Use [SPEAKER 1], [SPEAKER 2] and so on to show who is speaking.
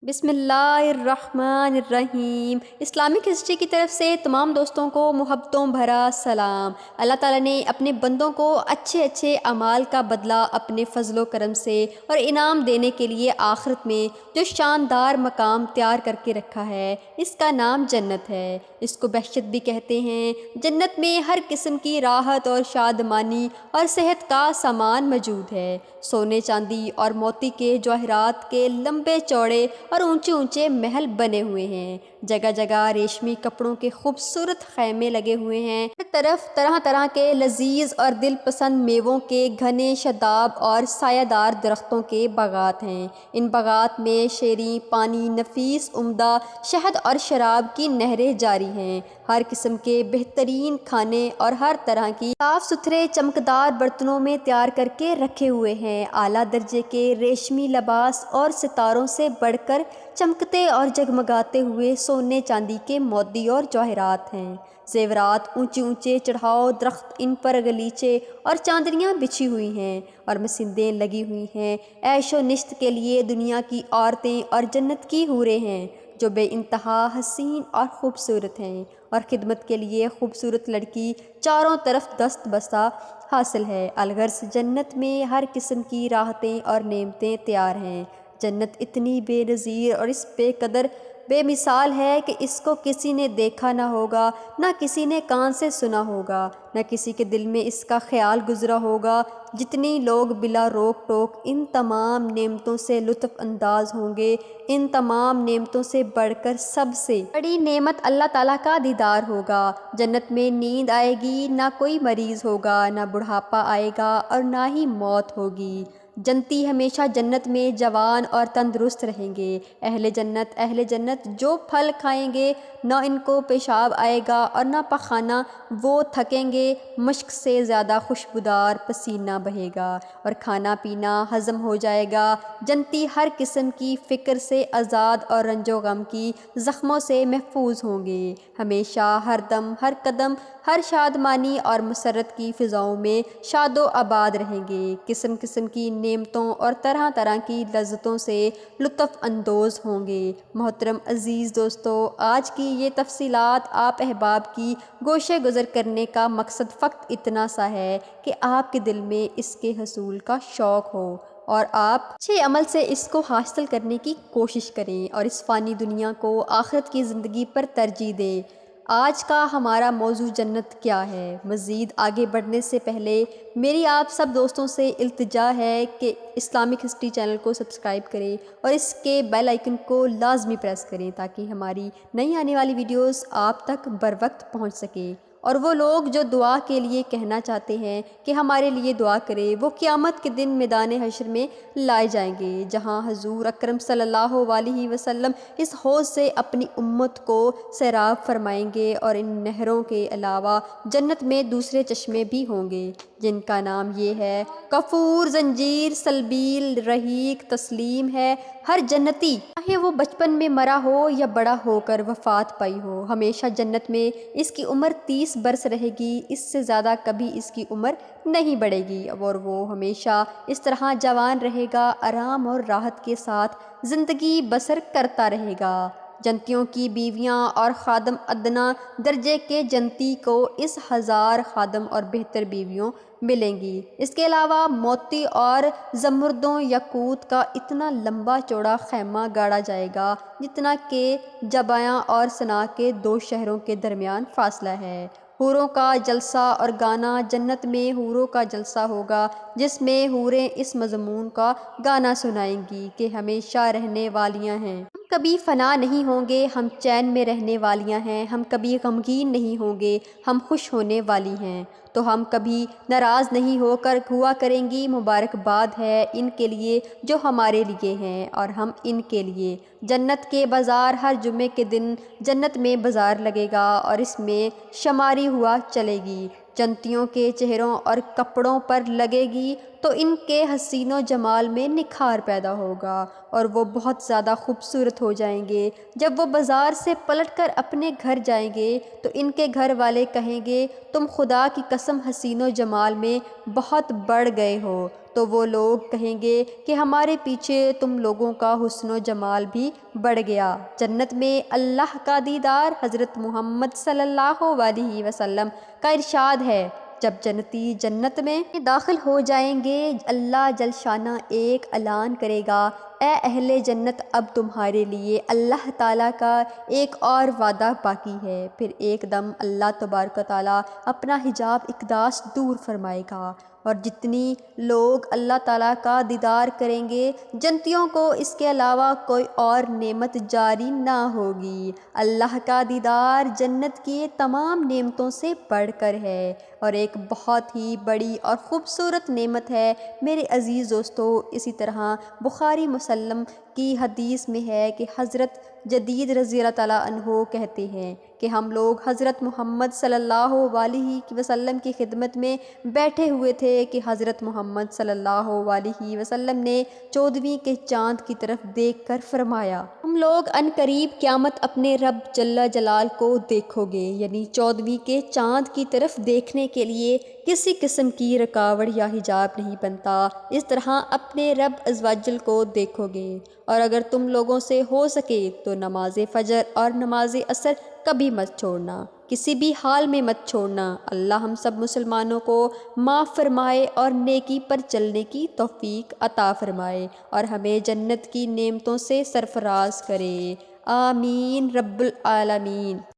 [SPEAKER 1] بسم اللہ الرحمن الرحیم۔ اسلامک ہسٹری کی طرف سے تمام دوستوں کو محبتوں بھرا سلام۔ اللہ تعالیٰ نے اپنے بندوں کو اچھے اچھے اعمال کا بدلہ اپنے فضل و کرم سے اور انعام دینے کے لیے آخرت میں جو شاندار مقام تیار کر کے رکھا ہے، اس کا نام جنت ہے۔ اس کو بہشت بھی کہتے ہیں۔ جنت میں ہر قسم کی راحت اور شادمانی اور صحت کا سامان موجود ہے۔ سونے چاندی اور موتی کے جواہرات کے لمبے چوڑے اور اونچے اونچے محل بنے ہوئے ہیں۔ جگہ جگہ ریشمی کپڑوں کے خوبصورت خیمے لگے ہوئے ہیں۔ ہر طرف طرح طرح کے لذیذ اور دل پسند میووں کے گھنے شاداب اور سایہ دار درختوں کے باغات ہیں۔ ان باغات میں شیریں پانی، نفیس عمدہ شہد اور شراب کی نہریں جاری ہیں۔ ہر قسم کے بہترین کھانے اور ہر طرح کی صاف ستھرے چمکدار برتنوں میں تیار کر کے رکھے ہوئے ہیں۔ اعلیٰ درجے کے ریشمی لباس اور ستاروں سے بڑھ کر چمکتے اور جگمگاتے ہوئے سونے چاندی کے موتی اور جواہرات ہیں۔ زیورات اونچے اونچے چڑھاؤ درخت، ان پر غلیچے اور چاندنیاں بچھی ہوئی ہیں اور مسندیں لگی ہوئی ہیں۔ عیش و نشت کے لیے دنیا کی عورتیں اور جنت کی حوریں ہیں جو بے انتہا حسین اور خوبصورت ہیں، اور خدمت کے لیے خوبصورت لڑکی چاروں طرف دست بستہ حاصل ہے۔ الغرض جنت میں ہر قسم کی راحتیں اور نعمتیں تیار ہیں۔ جنت اتنی بے نظیر اور اس بے قدر بے مثال ہے کہ اس کو کسی نے دیکھا نہ ہوگا، نہ کسی نے کان سے سنا ہوگا، نہ کسی کے دل میں اس کا خیال گزرا ہوگا۔ جتنی لوگ بلا روک ٹوک ان تمام نعمتوں سے لطف انداز ہوں گے، ان تمام نعمتوں سے بڑھ کر سب سے بڑی نعمت اللہ تعالیٰ کا دیدار ہوگا۔ جنت میں نیند آئے گی، نہ کوئی مریض ہوگا، نہ بڑھاپا آئے گا اور نہ ہی موت ہوگی۔ جنتی ہمیشہ جنت میں جوان اور تندرست رہیں گے۔ اہل جنت جو پھل کھائیں گے، نہ ان کو پیشاب آئے گا اور نہ پخانہ۔ وہ تھکیں گے، مشک سے زیادہ خوشبودار پسینہ بہے گا اور کھانا پینا ہضم ہو جائے گا۔ جنتی ہر قسم کی فکر سے آزاد اور رنج و غم کی زخموں سے محفوظ ہوں گے۔ ہمیشہ ہر دم ہر قدم ہر شادمانی اور مسرت کی فضاؤں میں شاد و آباد رہیں گے۔ قسم قسم کی نعمتوں اور طرح طرح کی لذتوں سے لطف اندوز ہوں گے۔ محترم عزیز دوستو، آج کی یہ تفصیلات آپ احباب کی گوشے گزر کرنے کا مقصد فقط اتنا سا ہے کہ آپ کے دل میں اس کے حصول کا شوق ہو اور آپ اچھے عمل سے اس کو حاصل کرنے کی کوشش کریں اور اس فانی دنیا کو آخرت کی زندگی پر ترجیح دیں۔ آج کا ہمارا موضوع جنت کیا ہے۔ مزید آگے بڑھنے سے پہلے میری آپ سب دوستوں سے التجا ہے کہ اسلامک ہسٹری چینل کو سبسکرائب کریں اور اس کے بیل آئیکن کو لازمی پریس کریں تاکہ ہماری نئی آنے والی ویڈیوز آپ تک بروقت پہنچ سکیں۔ اور وہ لوگ جو دعا کے لیے کہنا چاہتے ہیں کہ ہمارے لیے دعا کرے، وہ قیامت کے دن میدان حشر میں لائے جائیں گے، جہاں حضور اکرم صلی اللہ علیہ وسلم اس حوض سے اپنی امت کو سیراب فرمائیں گے، اور ان نہروں کے علاوہ جنت میں دوسرے چشمے بھی ہوں گے جن کا نام یہ ہے: کفور، زنجیر، سلبیل، رحیق، تسلیم ہے۔ ہر جنتی، چاہے وہ بچپن میں مرا ہو یا بڑا ہو کر وفات پائی ہو، ہمیشہ جنت میں اس کی عمر 30 برس رہے گی۔ اس سے زیادہ کبھی اس کی عمر نہیں بڑھے گی اور وہ ہمیشہ اس طرح جوان رہے گا، آرام اور راحت کے ساتھ زندگی بسر کرتا رہے گا۔ جنتیوں کی بیویاں اور خادم ادنیٰ درجے کے جنتی کو اس 1000 خادم اور بہتر بیویوں ملیں گی۔ اس کے علاوہ موتی اور زمردوں یاقوت کا اتنا لمبا چوڑا خیمہ گاڑا جائے گا جتنا کہ جبایاں اور صنعاء کے 2 شہروں کے درمیان فاصلہ ہے۔ حوروں کا جلسہ اور گانا، جنت میں حوروں کا جلسہ ہوگا جس میں حوریں اس مضمون کا گانا سنائیں گی کہ ہمیشہ رہنے والیاں ہیں، ہم کبھی فنا نہیں ہوں گے، ہم چین میں رہنے والیاں ہیں، ہم کبھی غمگین نہیں ہوں گے، ہم خوش ہونے والی ہیں، تو ہم کبھی ناراض نہیں ہوا کریں گی۔ مبارکباد ہے ان کے لیے جو ہمارے لیے ہیں اور ہم ان کے لیے۔ جنت کے بازار، ہر جمعے کے دن جنت میں بازار لگے گا اور اس میں شماری ہوا چلے گی۔ جنتیوں کے چہروں اور کپڑوں پر لگے گی تو ان کے حسین و جمال میں نکھار پیدا ہوگا اور وہ بہت زیادہ خوبصورت ہو جائیں گے۔ جب وہ بازار سے پلٹ کر اپنے گھر جائیں گے تو ان کے گھر والے کہیں گے تم خدا کی قسم حسین و جمال میں بہت بڑھ گئے ہو، تو وہ لوگ کہیں گے کہ ہمارے پیچھے تم لوگوں کا حسن و جمال بھی بڑھ گیا۔ جنت میں اللہ کا دیدار، حضرت محمد صلی اللہ علیہ وسلم کا ارشاد ہے، جب جنتی جنت میں داخل ہو جائیں گے اللہ جل شانہ ایک اعلان کرے گا، اے اہل جنت اب تمہارے لیے اللہ تعالیٰ کا ایک اور وعدہ باقی ہے۔ پھر ایک دم اللہ تبارک و تعالیٰ اپنا حجاب اقداس دور فرمائے گا اور جتنی لوگ اللہ تعالیٰ کا دیدار کریں گے جنتیوں کو اس کے علاوہ کوئی اور نعمت جاری نہ ہوگی۔ اللہ کا دیدار جنت کی تمام نعمتوں سے بڑھ کر ہے اور ایک بہت ہی بڑی اور خوبصورت نعمت ہے میرے عزیز دوستو۔ اسی طرح بخاری مسلم کی حدیث میں ہے کہ حضرت جدید رضی اللہ تعالیٰ عنہ کہتے ہیں کہ ہم لوگ حضرت محمد صلی اللہ علیہ وسلم کی خدمت میں بیٹھے ہوئے تھے کہ حضرت محمد صلی اللہ علیہ وسلم نے 14ویں کے چاند کی طرف دیکھ کر فرمایا، تم لوگ عن قریب قیامت اپنے رب جل جلال کو دیکھو گے، یعنی 14ویں کے چاند کی طرف دیکھنے کے لیے کسی قسم کی رکاوٹ یا حجاب نہیں بنتا۔ اس طرح اپنے رب عز و جل کو دیکھو گے، اور اگر تم لوگوں سے ہو سکے تو نماز فجر اور نماز عصر کبھی مت چھوڑنا، کسی بھی حال میں مت چھوڑنا۔ اللہ ہم سب مسلمانوں کو معاف فرمائے اور نیکی پر چلنے کی توفیق عطا فرمائے اور ہمیں جنت کی نعمتوں سے سرفراز کرے، آمین رب العالمین۔